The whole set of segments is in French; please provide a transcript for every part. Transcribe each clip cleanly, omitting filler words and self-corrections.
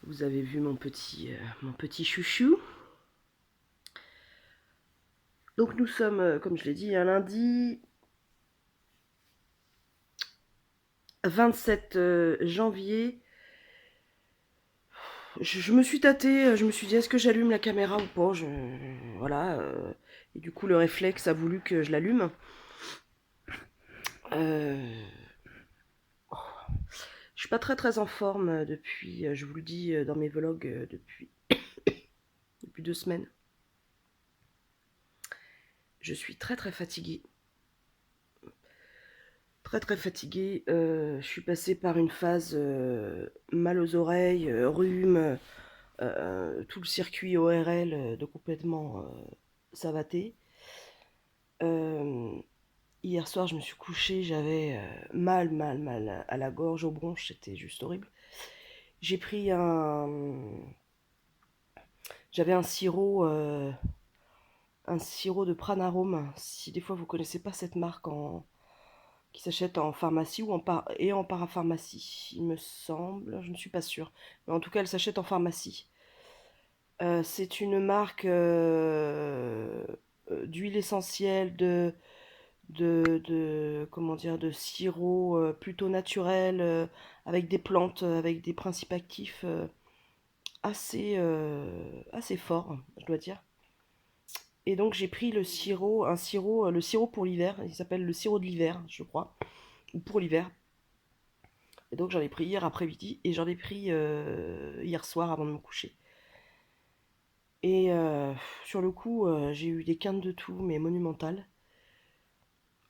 Vous avez vu mon petit chouchou. Donc nous sommes, comme je l'ai dit, un lundi 27 janvier. Je me suis tâtée, je me suis dit est-ce que j'allume la caméra ou pas. Voilà. Et du coup le réflexe a voulu que je l'allume. Euh, je suis pas très en forme depuis, je vous le dis dans mes vlogs depuis 2 semaines. Je suis très fatiguée. Très fatiguée. Je suis passée par une phase mal aux oreilles, rhume, tout le circuit ORL de complètement savaté. Euh, Hier soir, je me suis couchée, j'avais mal à la gorge, aux bronches, c'était juste horrible. J'ai pris j'avais un sirop de Pranarome. Si des fois vous connaissez pas cette marque qui s'achète en pharmacie et en parapharmacie, il me semble, je ne suis pas sûre. Mais en tout cas, elle s'achète en pharmacie. C'est une marque d'huile essentielle, comment dire, de sirop plutôt naturel, avec des plantes, avec des principes actifs assez forts, je dois dire. Et donc j'ai pris le sirop pour l'hiver. Il s'appelle le sirop de l'hiver, je crois, ou pour l'hiver. Et donc j'en ai pris hier après-midi et j'en ai pris hier soir avant de me coucher. Et sur le coup, j'ai eu des quintes de toux, mais monumentales.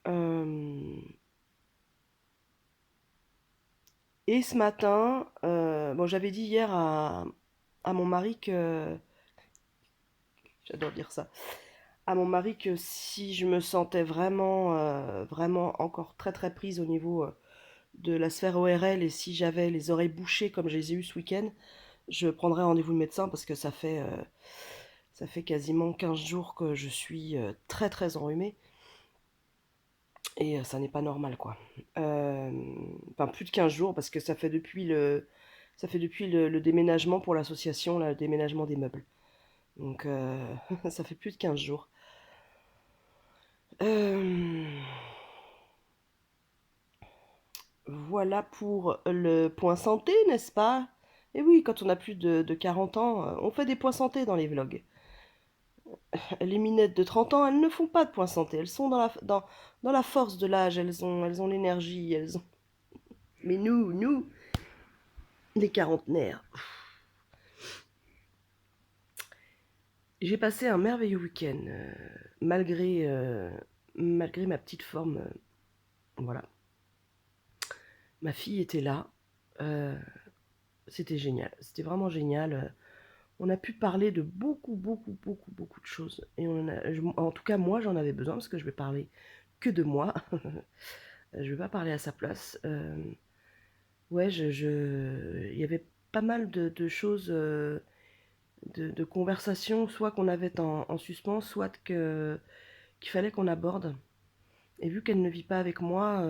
Euh, et ce matin, bon, j'avais dit hier à mon mari que, j'adore dire ça, à mon mari que si je me sentais vraiment encore très prise au niveau de la sphère ORL et si j'avais les oreilles bouchées comme je les ai eues ce week-end, je prendrais rendez-vous de médecin parce que ça fait quasiment 15 jours que je suis très enrhumée. Et ça n'est pas normal, quoi. Enfin, plus de 15 jours, parce que ça fait depuis le déménagement pour l'association, là, le déménagement des meubles. Donc, ça fait plus de 15 jours. Euh, voilà pour le point santé, n'est-ce pas? Et oui, quand on a plus de 40 ans, on fait des points santé dans les vlogs. Les minettes de 30 ans, elles ne font pas de points santé. Elles sont dans la force de l'âge, elles ont l'énergie, elles ont... Mais nous, les quarantenaires. J'ai passé un merveilleux week-end, malgré ma petite forme. Voilà. Ma fille était là. euh, C'était génial. C'était vraiment génial. On a pu parler de beaucoup de choses. Et en tout cas, moi, j'en avais besoin parce que je vais parler que de moi. Je vais pas parler à sa place. Ouais, il y avait pas mal de choses, de conversations, soit qu'on avait en suspens, soit qu'il fallait qu'on aborde. Et vu qu'elle ne vit pas avec moi,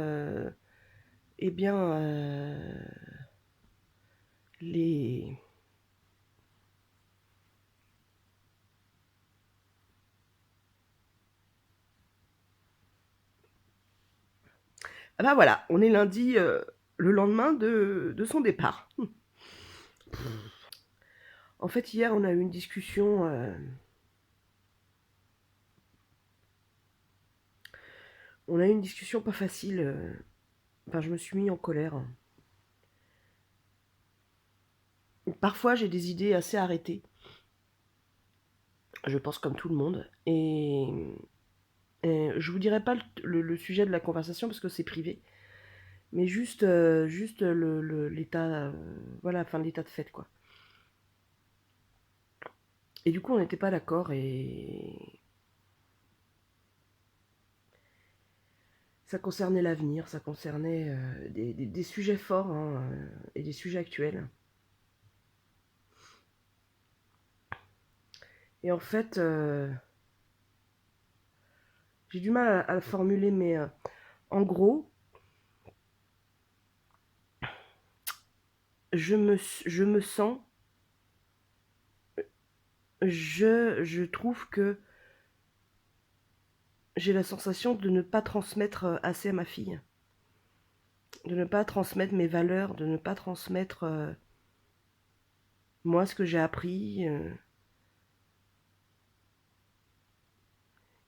eh bien, les... Ah bah voilà, on est lundi, le lendemain de son départ. En fait, hier, on a eu une discussion. On a eu une discussion pas facile. Enfin, je me suis mis en colère. Parfois, j'ai des idées assez arrêtées. Je pense comme tout le monde. Et je vous dirai pas le sujet de la conversation parce que c'est privé. Mais juste l'état, voilà, enfin l'état de fait, quoi. Et du coup, on n'était pas d'accord et ça concernait l'avenir, ça concernait des sujets forts, hein, et des sujets actuels. Et en fait, j'ai du mal à le formuler, mais en gros, je me sens je trouve que j'ai la sensation de ne pas transmettre assez à ma fille, de ne pas transmettre mes valeurs, de ne pas transmettre moi ce que j'ai appris.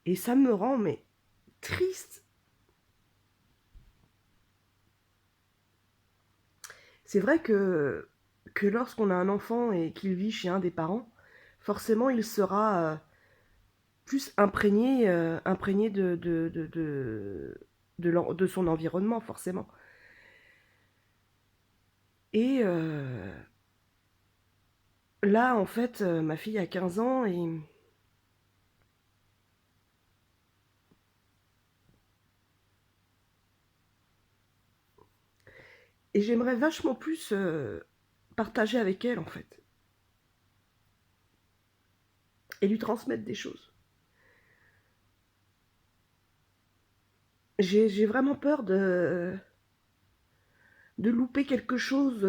Et ça me rend mais triste. C'est vrai que lorsqu'on a un enfant et qu'il vit chez un des parents, forcément il sera plus imprégné, imprégné de son environnement, forcément. Et là, en fait, ma fille a 15 ans et j'aimerais vachement plus partager avec elle, en fait, et lui transmettre des choses. J'ai vraiment peur de louper quelque chose,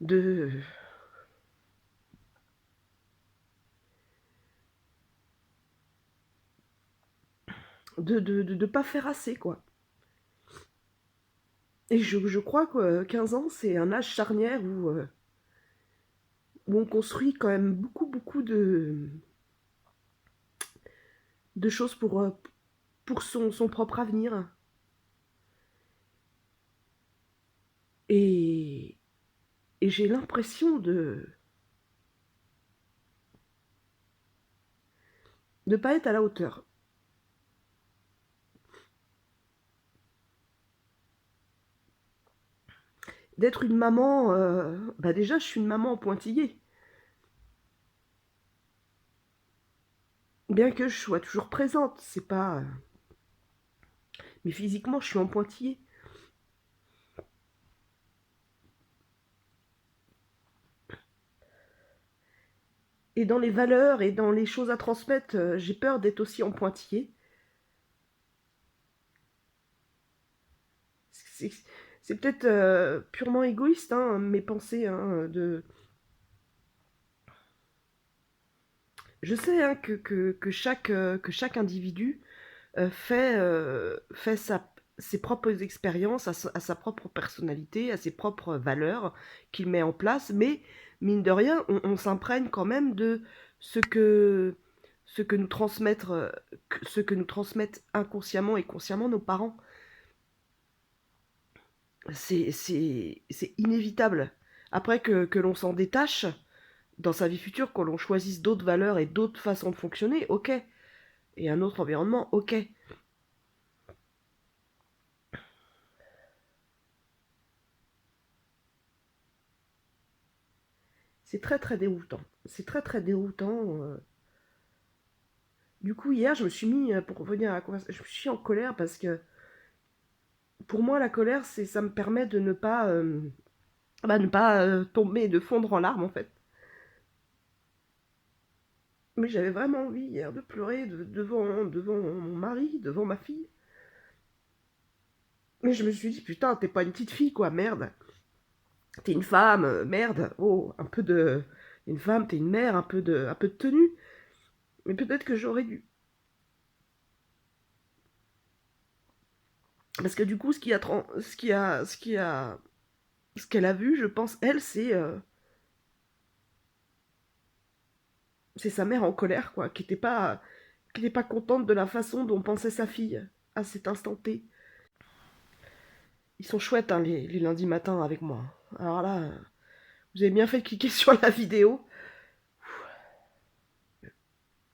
de de pas faire assez, quoi. Et je crois que 15 ans, c'est un âge charnière où on construit quand même beaucoup, beaucoup de choses pour son propre avenir. Et, et j'ai l'impression de ne pas être à la hauteur. D'être une maman, bah déjà, je suis une maman en pointillé. Bien que je sois toujours présente, c'est pas. Mais physiquement, je suis en pointillé. Et dans les valeurs et dans les choses à transmettre, j'ai peur d'être aussi en pointillé. C'est c'est peut-être purement égoïste, hein, mes pensées. Hein, Je sais hein, que chaque individu fait ses propres expériences, à sa propre personnalité, à ses propres valeurs qu'il met en place, mais mine de rien, on s'imprègne quand même de ce que, ce que nous transmettent, ce que nous transmettent inconsciemment et consciemment nos parents. C'est inévitable. Après que l'on s'en détache dans sa vie future, que l'on choisisse d'autres valeurs et d'autres façons de fonctionner, ok. Et un autre environnement, ok. C'est très très déroutant. C'est très très déroutant. Du coup, hier, je me suis mis, pour revenir à la conversation, je me suis en colère parce que pour moi, la colère, ça me permet de ne pas tomber, de fondre en larmes en fait. Mais j'avais vraiment envie hier de pleurer devant mon mari, devant ma fille. Mais je me suis dit, putain, t'es pas une petite fille quoi, merde. T'es une femme, merde. Oh, un peu de. Une femme, t'es une mère, un peu de tenue. Mais peut-être que j'aurais dû. Parce que du coup, ce qu'elle a vu, je pense, elle, c'est sa mère en colère, quoi, qui était pas contente de la façon dont pensait sa fille à cet instant T. Ils sont chouettes, hein, les lundis matins avec moi. Alors là, vous avez bien fait de cliquer sur la vidéo.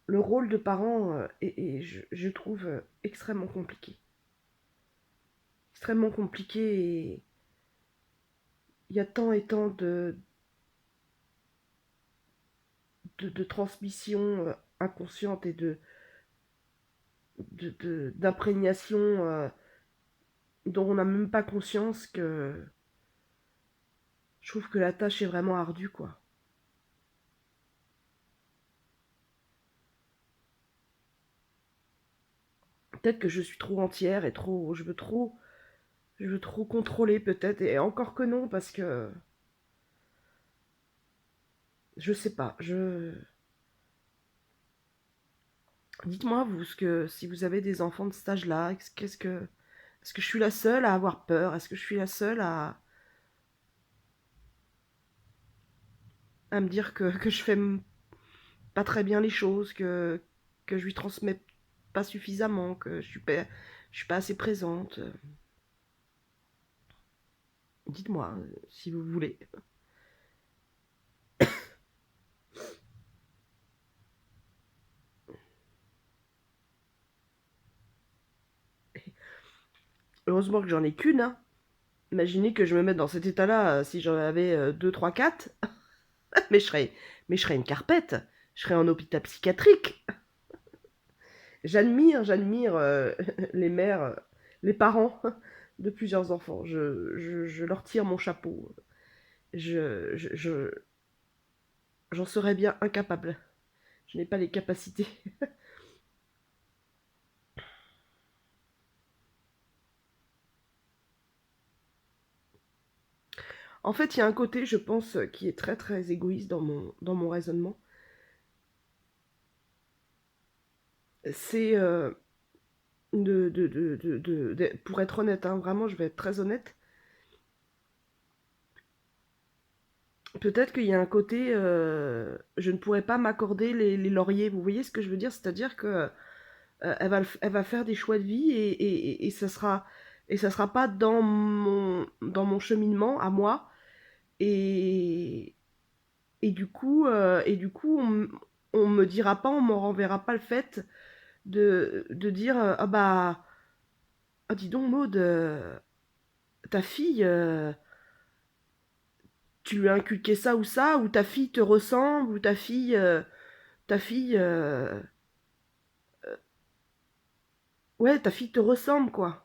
Le rôle de parent je trouve, extrêmement compliqué. Extrêmement compliqué et il y a tant et tant de transmission inconsciente et d'imprégnation dont on n'a même pas conscience que je trouve que la tâche est vraiment ardue, quoi. Peut-être que je suis trop entière et je veux trop contrôler peut-être, et encore que non, parce que Je sais pas, dites-moi vous si vous avez des enfants de cet âge-là, est-ce que je suis la seule à avoir peur? Est-ce que je suis la seule à me dire que je fais pas très bien les choses, que je lui transmets pas suffisamment, que je suis pas assez présente? Dites-moi, si vous voulez. Heureusement que j'en ai qu'une, hein. Imaginez que je me mette dans cet état-là, si j'en avais 2, 3, 4. mais je serais, mais je serais une carpette. Je serais en hôpital psychiatrique. J'admire les mères, les parents de plusieurs enfants. Je leur tire mon chapeau. J'en serais bien incapable. Je n'ai pas les capacités. En fait, il y a un côté, je pense, qui est très très égoïste dans mon raisonnement. C'est pour être honnête, hein, vraiment, je vais être très honnête. Peut-être qu'il y a un côté, je ne pourrais pas m'accorder les lauriers. Vous voyez ce que je veux dire? C'est-à-dire que elle va faire des choix de vie et ça sera pas dans mon cheminement à moi. Et, et du coup, on me dira pas, on me renverra pas le fait de dire ah bah ah, dis donc Maud, ta fille, tu lui as inculqué ça ou ça, ou ta fille te ressemble, ou ta fille, ouais, ta fille te ressemble quoi.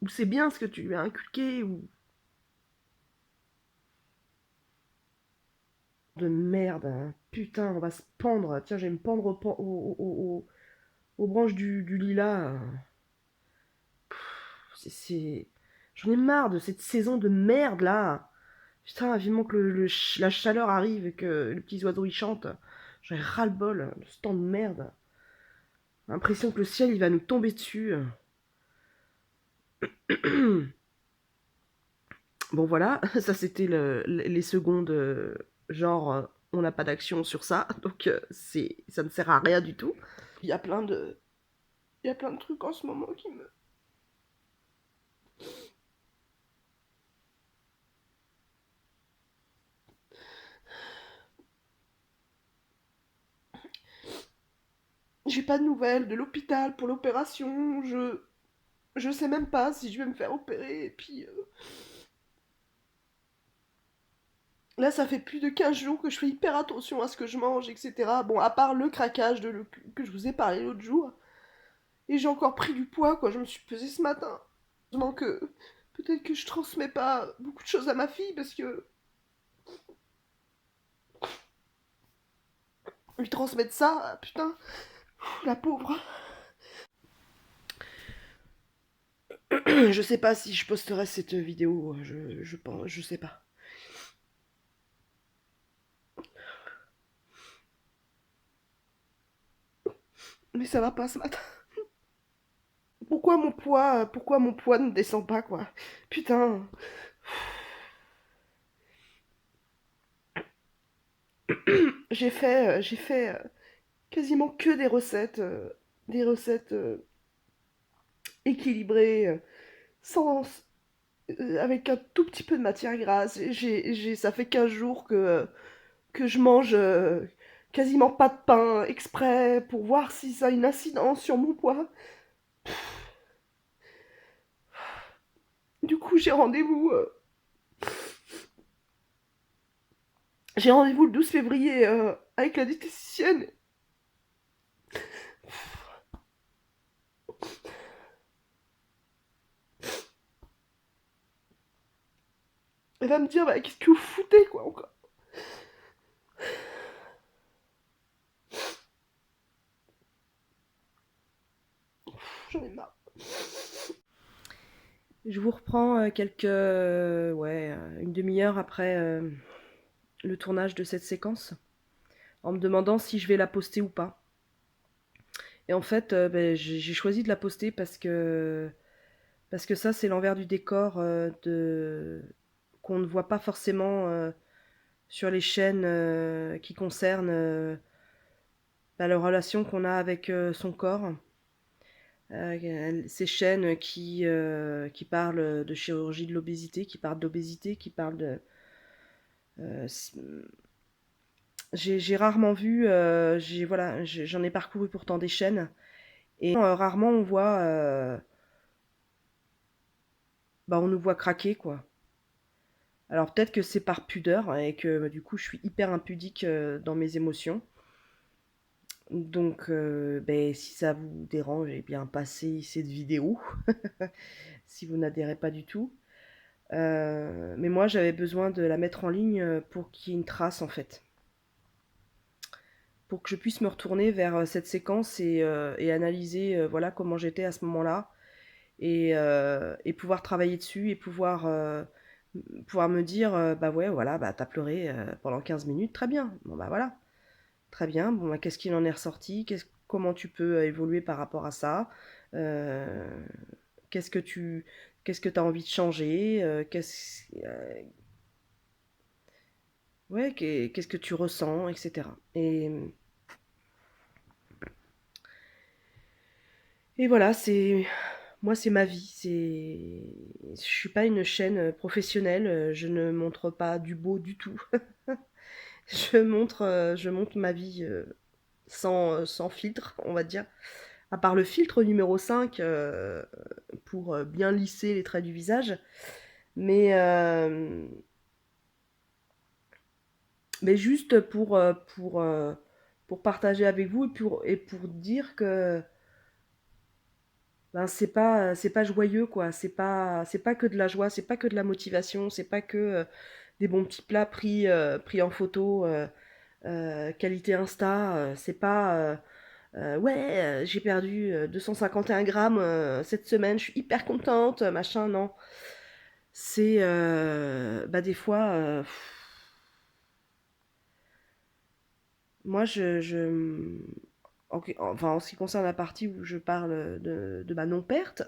Ou c'est bien ce que tu lui as inculqué, ou de merde, hein. Putain, on va se pendre. Tiens, je vais me pendre aux branches du lilas. C'est... J'en ai marre de cette saison de merde là. Putain, vivement que la chaleur arrive et que les petits oiseaux y chantent. J'en ai ras-le-bol de ce temps de merde. J'ai l'impression que le ciel il va nous tomber dessus. Bon voilà, ça c'était les secondes genre on n'a pas d'action sur ça, donc ça ne sert à rien du tout. Il y a plein de il y a plein de trucs en ce moment qui me j'ai pas de nouvelles de l'hôpital pour l'opération, je sais même pas si je vais me faire opérer et puis là ça fait plus de 15 jours que je fais hyper attention à ce que je mange etc. Bon à part le craquage que je vous ai parlé l'autre jour et j'ai encore pris du poids quoi, je me suis pesée ce matin. Heureusement que peut-être que je transmets pas beaucoup de choses à ma fille parce que lui transmettre ça, putain, la pauvre. Je sais pas si je posterai cette vidéo, je pense, je sais pas. Mais ça va pas ce matin. Pourquoi mon poids ne descend pas quoi? Putain. J'ai fait quasiment que des recettes équilibrées, sans, avec un tout petit peu de matière grasse. Ça fait 15 jours que je mange quasiment pas de pain exprès pour voir si ça a une incidence sur mon poids. Du coup, j'ai rendez-vous le 12 février avec la diététicienne. Elle va me dire bah, qu'est-ce que vous foutez quoi encore. J'en ai marre. Je vous reprends ouais, une demi-heure après le tournage de cette séquence, en me demandant si je vais la poster ou pas. Et en fait, j'ai choisi de la poster parce que ça, c'est l'envers du décor qu'on ne voit pas forcément sur les chaînes qui concernent la relation qu'on a avec son corps. Ces chaînes qui parlent de chirurgie de l'obésité, qui parlent d'obésité, qui parlent de... euh, j'ai rarement vu, voilà, j'en ai parcouru pourtant des chaînes, et rarement on voit, on nous voit craquer, quoi. Alors peut-être que c'est par pudeur et que du coup je suis hyper impudique dans mes émotions. Donc si ça vous dérange, eh bien passez cette vidéo, si vous n'adhérez pas du tout. Mais moi j'avais besoin de la mettre en ligne pour qu'il y ait une trace en fait. Pour que je puisse me retourner vers cette séquence et analyser voilà comment j'étais à ce moment-là et pouvoir travailler dessus et pouvoir me dire bah ouais voilà bah t'as pleuré pendant 15 minutes, très bien, bon bah voilà, très bien, bon bah qu'est-ce qu'il en est ressorti, comment tu peux évoluer par rapport à ça, euh, qu'est-ce que tu qu'est-ce que tu as envie de changer, ouais, qu'est-ce que tu ressens, etc. Et voilà, moi c'est ma vie, je suis pas une chaîne professionnelle, je ne montre pas du beau du tout. Je montre ma vie sans filtre, on va dire. À part le filtre numéro 5 pour bien lisser les traits du visage. Mais, euh, mais juste pour partager avec vous et pour dire que ben, c'est pas joyeux, quoi. C'est pas que de la joie, c'est pas que de la motivation, c'est pas que des bons petits plats pris en photo, qualité Insta. C'est pas ouais, j'ai perdu 251 grammes cette semaine, je suis hyper contente, machin, non. C'est des fois, moi enfin en ce qui concerne la partie où je parle de ma non-perte,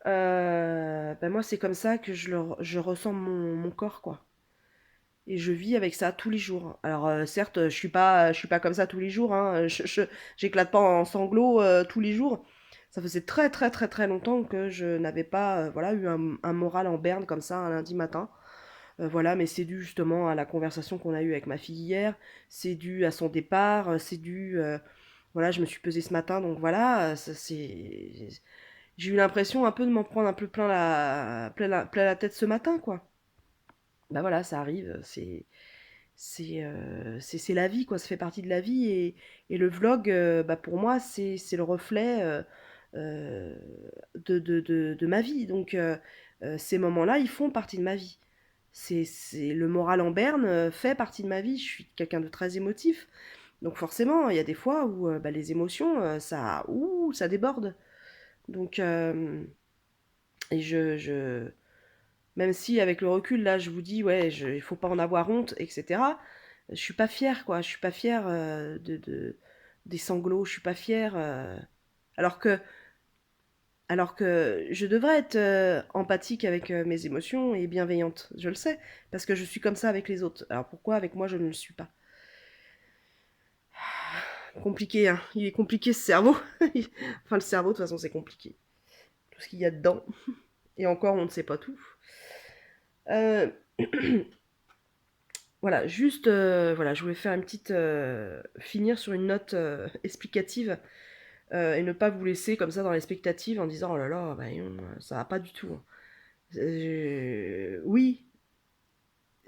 moi c'est comme ça que je ressens mon corps, quoi. Et je vis avec ça tous les jours. Alors certes, je suis pas comme ça tous les jours, hein. J'éclate pas en sanglots tous les jours. Ça faisait très très très très longtemps que je n'avais pas voilà, eu un moral en berne comme ça un lundi matin. Voilà, mais c'est dû justement à la conversation qu'on a eue avec ma fille hier. C'est dû à son départ. C'est dû, voilà, je me suis pesée ce matin, donc voilà, j'ai eu l'impression un peu de m'en prendre un peu plein la tête ce matin, quoi. Bah voilà, ça arrive, c'est la vie, quoi, ça fait partie de la vie et le vlog, pour moi, c'est le reflet euh, de ma vie. Donc, ces moments-là, ils font partie de ma vie. Le moral en berne fait partie de ma vie. Je suis quelqu'un de très émotif. Donc, forcément, il y a des fois où les émotions, ça déborde. Donc, et même si avec le recul, là, je vous dis, ouais, il faut pas en avoir honte, etc. Je suis pas fière, quoi. Je suis pas fière des sanglots. Je suis pas fière. Alors que, alors que je devrais être empathique avec mes émotions et bienveillante. Je le sais, parce que je suis comme ça avec les autres. Alors pourquoi avec moi je ne le suis pas? Compliqué, hein. Il est compliqué ce cerveau. Enfin, le cerveau, de toute façon, c'est compliqué. Tout ce qu'il y a dedans. Et encore, on ne sait pas tout. Euh, Voilà, juste, voilà, je voulais faire une petite, finir sur une note explicative et ne pas vous laisser comme ça dans l'expectative en disant oh là là, bah, ça va pas du tout, hein. Oui,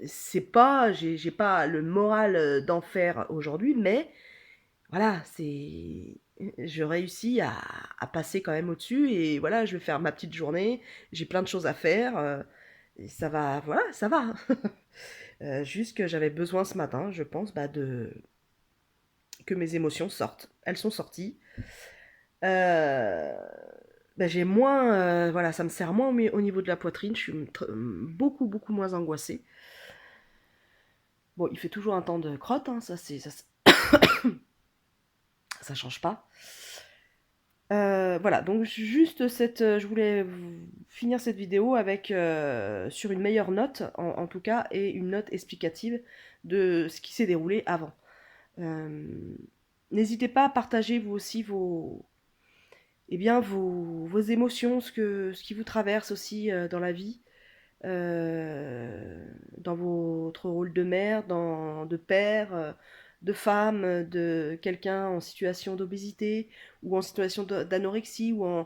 j'ai pas le moral d'en faire aujourd'hui, mais voilà, je réussis à passer quand même au-dessus et voilà, je vais faire ma petite journée, j'ai plein de choses à faire et ça va, voilà, ça va. Juste que j'avais besoin ce matin, je pense, que mes émotions sortent. Elles sont sorties. Euh, bah, j'ai moins, voilà, ça me serre moins au niveau de la poitrine, je suis beaucoup, beaucoup moins angoissée. Bon, il fait toujours un temps de crotte, hein, ça change pas. Voilà, donc juste je voulais finir cette vidéo avec sur une meilleure note, en tout cas, et une note explicative de ce qui s'est déroulé avant. Euh, N'hésitez pas à partager vous aussi vos émotions, ce qui vous traverse aussi dans la vie, dans votre rôle de mère, de père, de femme, de quelqu'un en situation d'obésité ou en situation d'anorexie ou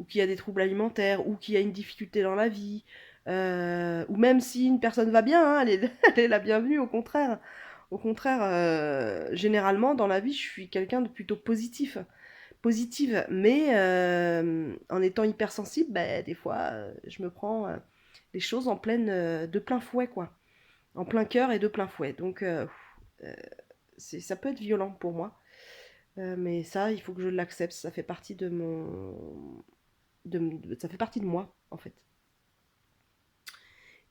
qui a des troubles alimentaires ou qui a une difficulté dans la vie. Ou même si une personne va bien, hein, elle est la bienvenue, au contraire. Au contraire, généralement dans la vie, je suis quelqu'un de plutôt positive, mais en étant hypersensible, bah, des fois, je me prends les choses de plein fouet, quoi. En plein cœur et de plein fouet. Donc, euh, ça peut être violent pour moi. Mais ça, il faut que je l'accepte. Ça fait partie de mon. Ça fait partie de moi, en fait.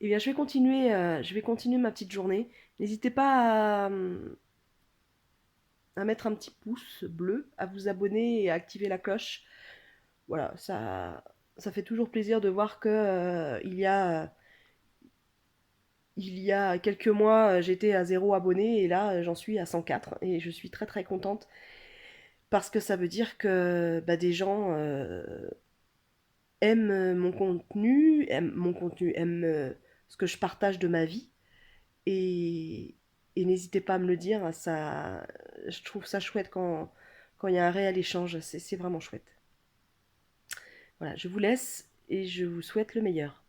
Et bien, je vais continuer ma petite journée. N'hésitez pas à mettre un petit pouce bleu, à vous abonner et à activer la cloche. Voilà, ça fait toujours plaisir de voir que il y a quelques mois, j'étais à 0 abonné et là, j'en suis à 104 et je suis très très contente parce que ça veut dire que bah, des gens aiment mon contenu, aiment ce que je partage de ma vie et, et n'hésitez pas à me le dire, je trouve ça chouette quand il y a un réel échange, c'est vraiment chouette. Voilà, je vous laisse et je vous souhaite le meilleur.